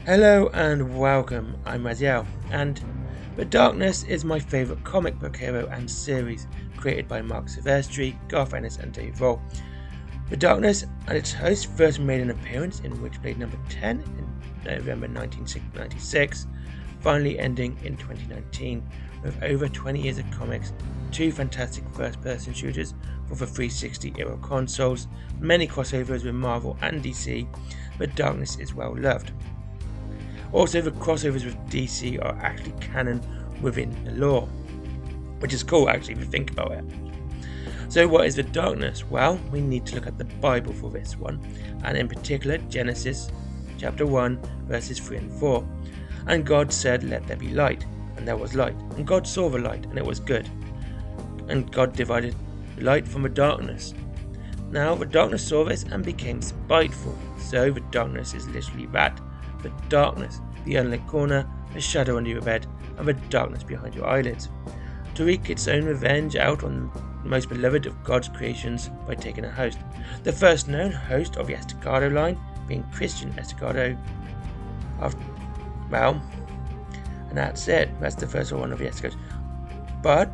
Hello and welcome, I'm Raziel, and The Darkness is my favourite comic book hero and series, created by Mark Silvestri, Garth Ennis and Dave Roll. The Darkness and its host first made an appearance in Witchblade number 10 in November 1996, finally ending in 2019, with over 20 years of comics, 2 fantastic first-person shooters for the 360-era consoles, many crossovers with Marvel and DC. The Darkness is well loved. Also, the crossovers with DC are actually canon within the lore, which is cool actually if you think about it. So what is the Darkness? Well, we need to look at the Bible for this one, and in particular Genesis chapter 1 verses 3 and 4. And God said, "Let there be light," and there was light. And God saw the light, and it was good. And God divided the light from the darkness. Now the darkness saw this and became spiteful. So the darkness is literally that. The darkness, the unlit corner, the shadow under your bed, and the darkness behind your eyelids, to wreak its own revenge out on the most beloved of God's creations by taking a host. The first known host of the Estacado line being Christian Estacado. Well, and that's it. That's the first one of the Estacados. But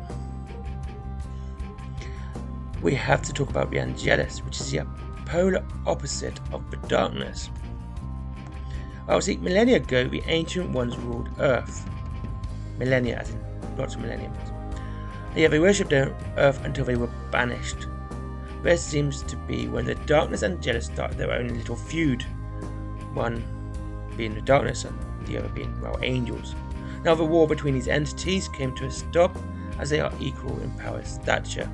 we have to talk about the Angelus, which is the polar opposite of the darkness. Well, see, millennia ago, the Ancient Ones ruled Earth. Millennia, as in lots of millenniums. And yet they worshipped Earth until they were banished. This seems to be when the Darkness and Angelus started their own little feud. One being the Darkness and the other being, well, angels. Now the war between these entities came to a stop as they are equal in power stature.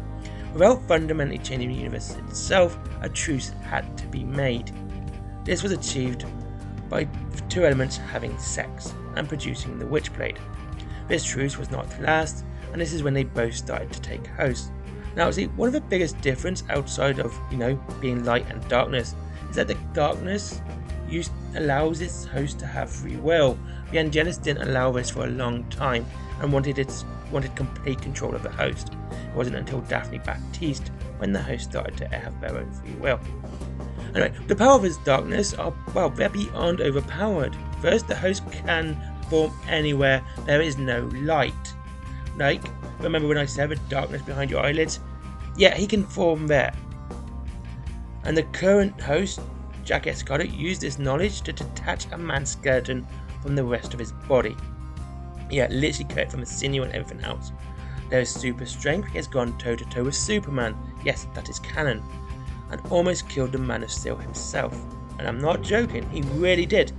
Without fundamentally changing the universe itself, a truce had to be made. This was achieved by the 2 elements having sex and producing the Witchblade. This truce was not to last, and this is when they both started to take hosts. Now, see, one of the biggest difference outside of, being light and darkness is that the darkness allows its host to have free will. The Angelus didn't allow this for a long time and wanted complete control of the host. It wasn't until Daphne Baptiste when the host started to have their own free will. Anyway, the power of his darkness are, well, they're beyond overpowered. First, the host can form anywhere there is no light. Like, remember when I said the darkness behind your eyelids? Yeah, he can form there. And the current host, Jack Escardo, used this knowledge to detach a man's skeleton from the rest of his body. Yeah, literally cut it from the sinew and everything else. There is super strength. He has gone toe to toe with Superman. Yes, that is canon. And almost killed the Man of Steel himself. And I'm not joking, he really did.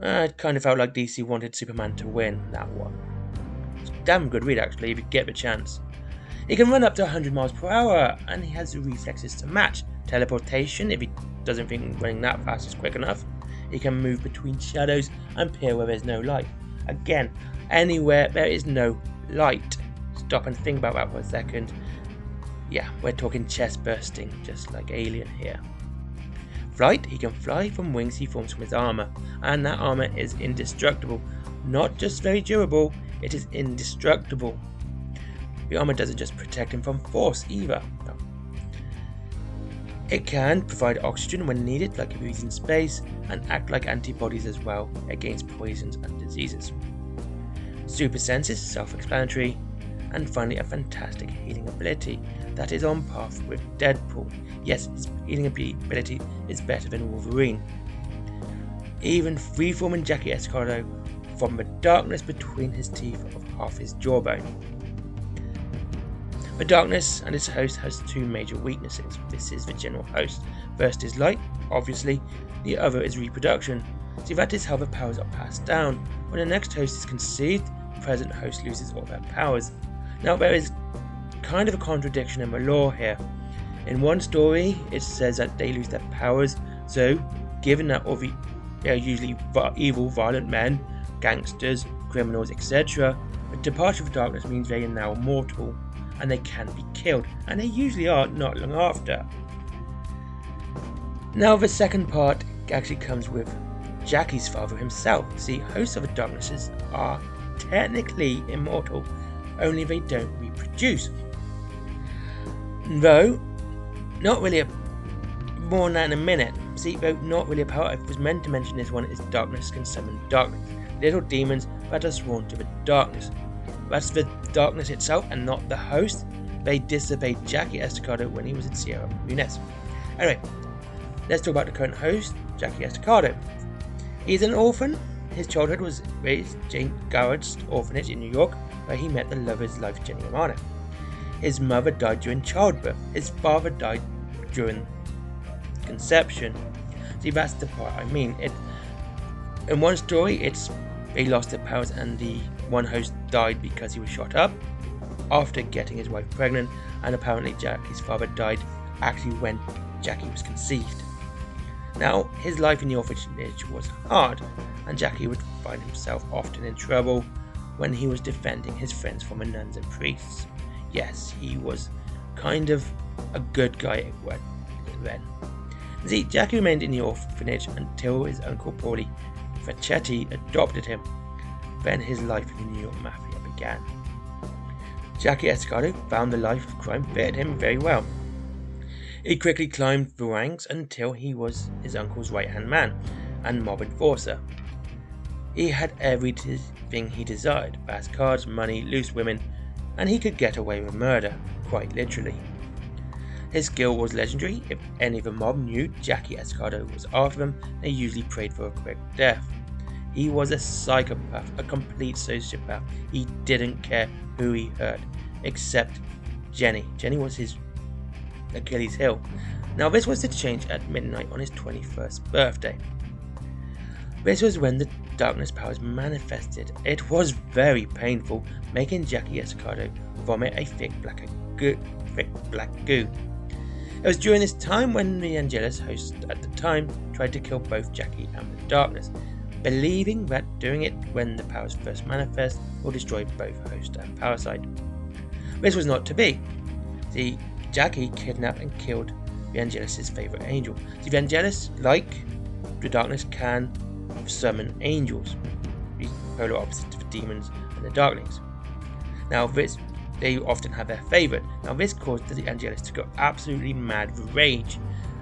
It kind of felt like DC wanted Superman to win that one. It's a damn good read actually, if you get the chance. He can run up to 100 miles per hour, and he has the reflexes to match. Teleportation, if he doesn't think running that fast is quick enough. He can move between shadows and peer where there's no light. Again, anywhere there is no light. Stop and think about that for a second. Yeah, we're talking chest bursting, just like Alien here. Flight, he can fly from wings he forms from his armor, and that armor is indestructible. Not just very durable, it is indestructible. The armor doesn't just protect him from force either. No. It can provide oxygen when needed, like if he's in space, and act like antibodies as well against poisons and diseases. Super senses, self-explanatory. And finally, a fantastic healing ability that is on par with Deadpool. Yes, his healing ability is better than Wolverine. Even freeforming Jackie Escardo from the darkness between his teeth of half his jawbone. The darkness and its host has 2 major weaknesses. This is the general host. First is light, obviously. The other is reproduction. See, that is how the powers are passed down. When the next host is conceived, the present host loses all their powers. Now, there is kind of a contradiction in the lore here. In one story, it says that they lose their powers, so given that they are usually evil, violent men, gangsters, criminals, etc., the departure of darkness means they are now mortal, and they can be killed, and they usually are not long after. Now, the second part actually comes with Jackie's father himself. See, hosts of the darknesses are technically immortal, only they don't reproduce. Though, not really more than that in a minute. See, though not really a power, I was meant to mention this one is darkness can summon darkness. Little demons that are sworn to the darkness. That's the darkness itself and not the host. They disobeyed Jackie Estacado when he was in Sierra Muniz. Anyway, let's talk about the current host, Jackie Estacado. He's an orphan. His childhood was raised Jane Garrett's orphanage in New York, where he met the love of his life, Jenny Romano. His mother died during childbirth. His father died during conception. See, that's the part I mean. In one story, they lost their powers and the one host died because he was shot up after getting his wife pregnant, and apparently Jackie's father died actually when Jackie was conceived. Now, his life in the orphanage was hard, and Jackie would find himself often in trouble when he was defending his friends from the nuns and priests. Yes, he was kind of a good guy then. See, Jackie remained in the orphanage until his uncle Paulie Franchetti adopted him. Then his life in the New York Mafia began. Jackie Estacado found the life of crime fitted him very well. He quickly climbed the ranks until he was his uncle's right-hand man and mob enforcer. He had everything he desired: fast cars, money, loose women, and he could get away with murder, quite literally. His skill was legendary. If any of the mob knew Jackie Estacado was after them, they usually prayed for a quick death. He was a psychopath, a complete sociopath. He didn't care who he hurt, except Jenny. Jenny was his Achilles heel. Now this was to change at midnight on his 21st birthday. This was when the darkness powers manifested. It was very painful, making Jackie Estacado vomit a thick black goo. It was during this time when the Angelus host at the time tried to kill both Jackie and the darkness, believing that doing it when the powers first manifest will destroy both host and parasite. This was not to be. See, Jackie kidnapped and killed the Angelus' favourite angel. See, the Angelus, like the darkness, can summon angels, the polar opposite to the demons and the darklings. Now they often have their favourite. Now this caused the Angelus to go absolutely mad with rage,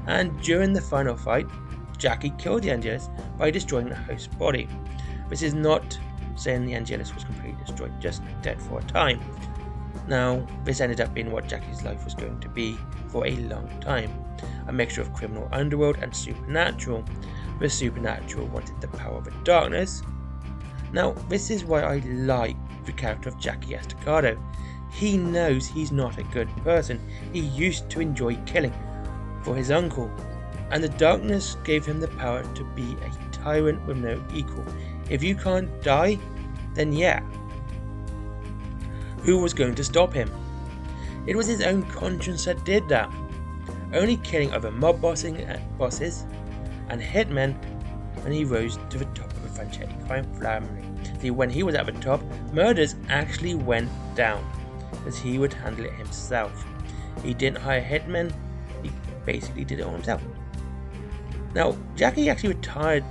and during the final fight, Jackie killed the Angelus by destroying the host's body. This is not saying the Angelus was completely destroyed, just dead for a time. Now, this ended up being what Jackie's life was going to be for a long time. A mixture of criminal underworld and supernatural. The supernatural wanted the power of the darkness. Now, this is why I like the character of Jackie Estacado. He knows he's not a good person. He used to enjoy killing for his uncle, and the darkness gave him the power to be a tyrant with no equal. If you can't die, then yeah. Who was going to stop him? It was his own conscience that did that. Only killing other mob bosses and hitmen when he rose to the top of the Franchetti crime family. See, when he was at the top, murders actually went down, as he would handle it himself. He didn't hire hitmen, he basically did it all himself. Now, Jackie actually retired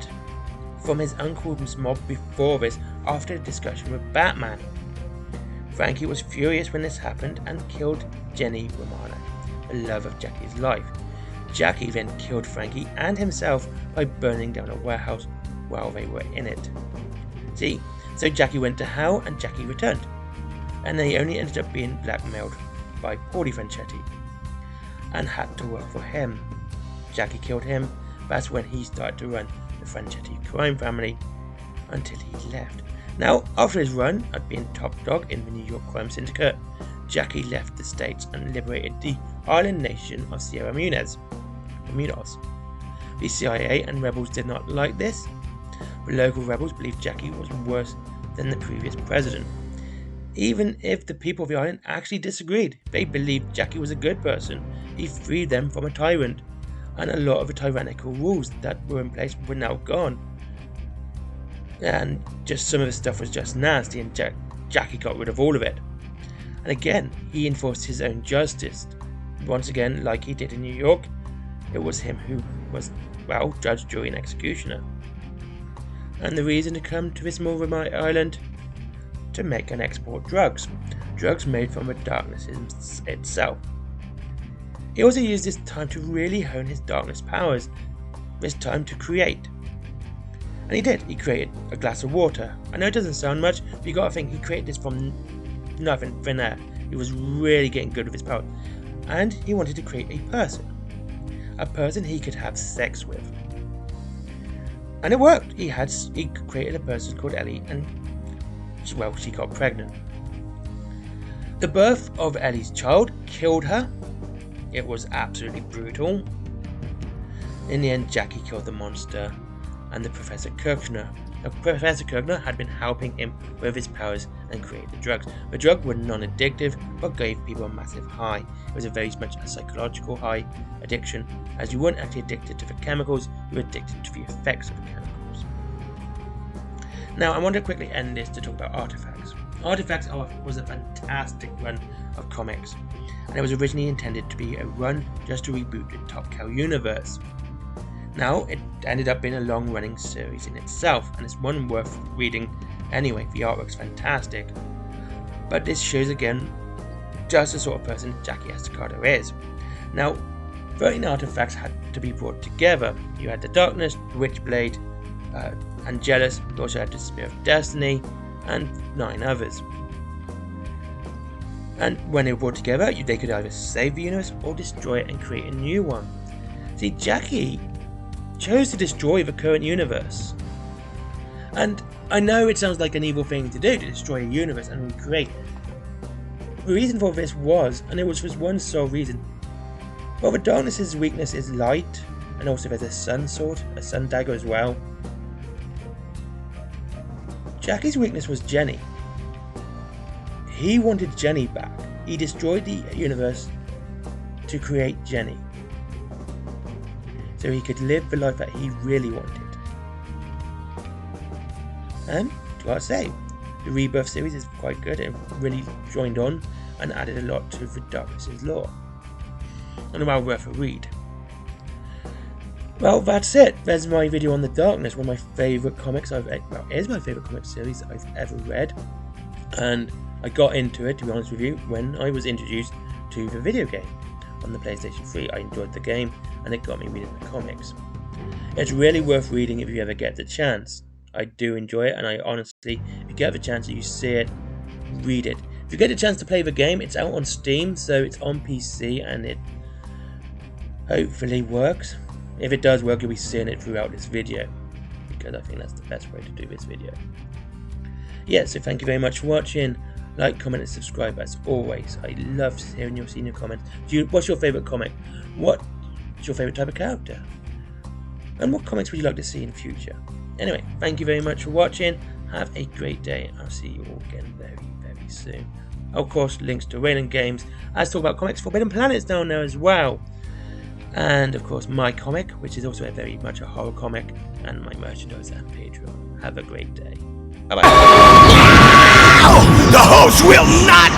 from his uncle's mob before this after a discussion with Batman. Frankie was furious when this happened and killed Jenny Romano, the love of Jackie's life. Jackie then killed Frankie and himself by burning down a warehouse while they were in it. See, so Jackie went to hell and Jackie returned, and they only ended up being blackmailed by Paulie Franchetti and had to work for him. Jackie killed him. That's when he started to run the Franchetti crime family until he left. Now, after his run at being top dog in the New York crime syndicate, Jackie left the States and liberated the island nation of Sierra Muniz. The CIA and rebels did not like this. The local rebels believed Jackie was worse than the previous president. Even if the people of the island actually disagreed, they believed Jackie was a good person. He freed them from a tyrant, and a lot of the tyrannical rules that were in place were now gone. And just some of the stuff was just nasty, and Jackie got rid of all of it. And again, he enforced his own justice. Once again, like he did in New York, it was him who was, well, judge, jury, and executioner. And the reason to come to this small remote island? To make and export drugs. Drugs made from the darkness itself. He also used this time to really hone his darkness powers. it's time to create. And he did. He created a glass of water. I know it doesn't sound much, but you gotta think he created this from nothing, thin air. He was really getting good with his power. And he wanted to create a person he could have sex with. And it worked. He created a person called Ellie, and she got pregnant. The birth of Ellie's child killed her. It was absolutely brutal. In the end, Jackie killed the monster and the Professor Kirchner. Now, Professor Kirchner had been helping him with his powers and create the drugs. The drugs were non-addictive but gave people a massive high. It was very much a psychological high addiction, as you weren't actually addicted to the chemicals, you were addicted to the effects of the chemicals. Now, I want to quickly end this to talk about Artifacts. Artifacts was a fantastic run of comics, and it was originally intended to be a run just to reboot the Top Cow universe. Now, it ended up being a long-running series in itself, and it's one worth reading anyway. The artwork's fantastic, but this shows again just the sort of person Jackie Estacado is. Now, 13 artifacts had to be brought together. You had the Darkness, the Witchblade, Angelus, you also had the Spear of Destiny, and 9 others. And when they were brought together, they could either save the universe or destroy it and create a new one. See, Jackie chose to destroy the current universe. And I know it sounds like an evil thing to do, to destroy a universe and recreate it. The reason for this was, and it was for one sole reason, well, the Darkness's weakness is light, and also there's a sun sword, a sun dagger as well. Jackie's weakness was Jenny. He wanted Jenny back. He destroyed the universe to create Jenny, so he could live the life that he really wanted. And, to say, the Rebirth series is quite good. It really joined on and added a lot to the Darkness's lore. And well worth a read. Well, that's it. There's my video on the Darkness, one of my favourite comics it is my favourite comic series that I've ever read. And I got into it, to be honest with you, when I was introduced to the video game on the PlayStation 3. I enjoyed the game, and it got me reading the comics. It's really worth reading if you ever get the chance. I do enjoy it, and I honestly, if you get the chance and you see it, read it. If you get a chance to play the game, it's out on Steam, so it's on PC, and it hopefully works. If it does work, you'll be seeing it throughout this video, because I think that's the best way to do this video. Yeah, so thank you very much for watching. Like, comment, and subscribe as always. I love seeing your comments. What's your favourite comic? What's your favourite type of character? And what comics would you like to see in the future? Anyway, thank you very much for watching. Have a great day. I'll see you all again very, very soon. Of course, links to Raylan Games. As talk about comics, Forbidden Planet's down there as well. And of course, my comic, which is also very much a horror comic, and my merchandise and Patreon. Have a great day. Bye bye. The host will not